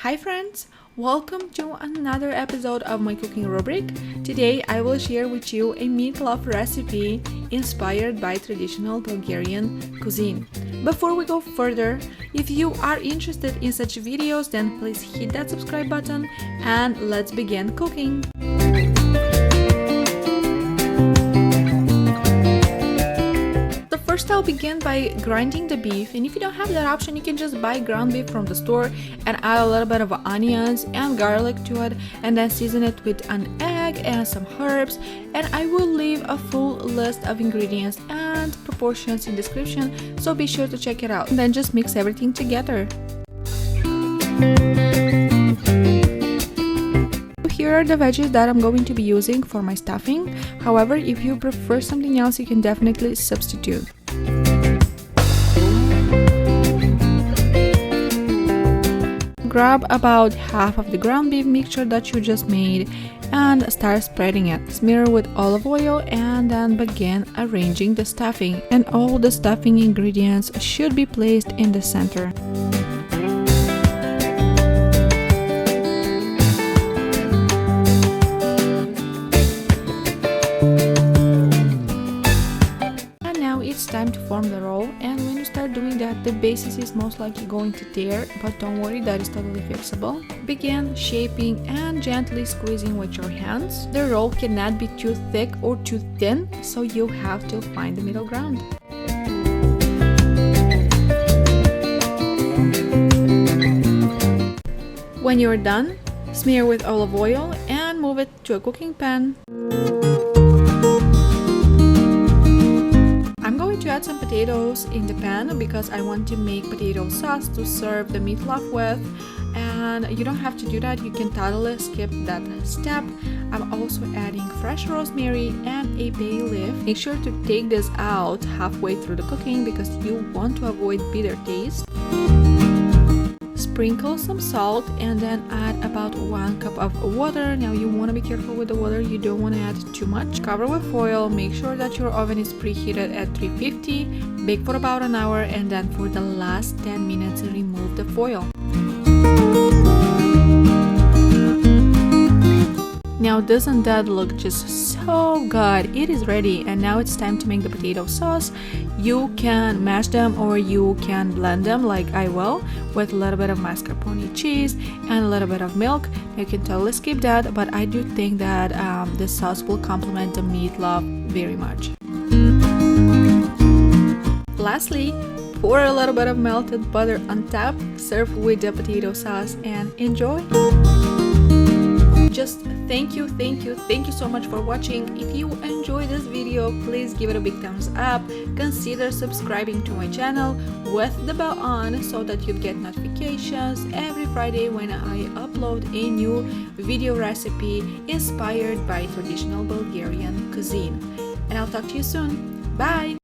Hi friends, welcome to another episode of my cooking rubric. Today I will share with you a meatloaf recipe inspired by traditional Bulgarian cuisine. Before we go further, if you are interested in such videos, then please hit that subscribe button and let's begin cooking. First, I'll begin by grinding the beef, and if you don't have that option, you can just buy ground beef from the store and add a little bit of onions and garlic to it, and then season it with an egg and some herbs. And I will leave a full list of ingredients and proportions in description, so be sure to check it out. And then just mix everything together. Here are the veggies that I'm going to be using for my stuffing. However, if you prefer something else, you can definitely substitute. Grab about half of the ground beef mixture that you just made and start spreading it. Smear with olive oil and then begin arranging the stuffing. And all the stuffing ingredients should be placed in the center. It's time to form the roll, and when you start doing that, the basis is most likely going to tear, but don't worry, that is totally fixable. Begin shaping and gently squeezing with your hands. The roll cannot be too thick or too thin, so you have to find the middle ground. When you're done, smear with olive oil and move it to a cooking pan. To add some potatoes in the pan because I want to make potato sauce to serve the meatloaf with, and you don't have to do that, you can totally skip that step. I'm also adding fresh rosemary and a bay leaf. Make sure to take this out halfway through the cooking because you want to avoid bitter taste. Sprinkle some salt and then add about 1 cup of water. Now you want to be careful with the water, you don't want to add too much. Cover with foil, make sure that your oven is preheated at 350, bake for about an hour, and then for the last 10 minutes remove the foil. Now doesn't that look just so good? It is ready, and now it's time to make the potato sauce. You can mash them or you can blend them like I will with a little bit of mascarpone cheese and a little bit of milk. You can totally skip that, but I do think that the sauce will complement the meatloaf very much. Lastly, pour a little bit of melted butter on top, serve with the potato sauce, and enjoy. Just thank you so much for watching. If you enjoyed this video, please give it a big thumbs up. Consider subscribing to my channel with the bell on so that you get notifications every Friday when I upload a new video recipe inspired by traditional Bulgarian cuisine. And I'll talk to you soon. Bye!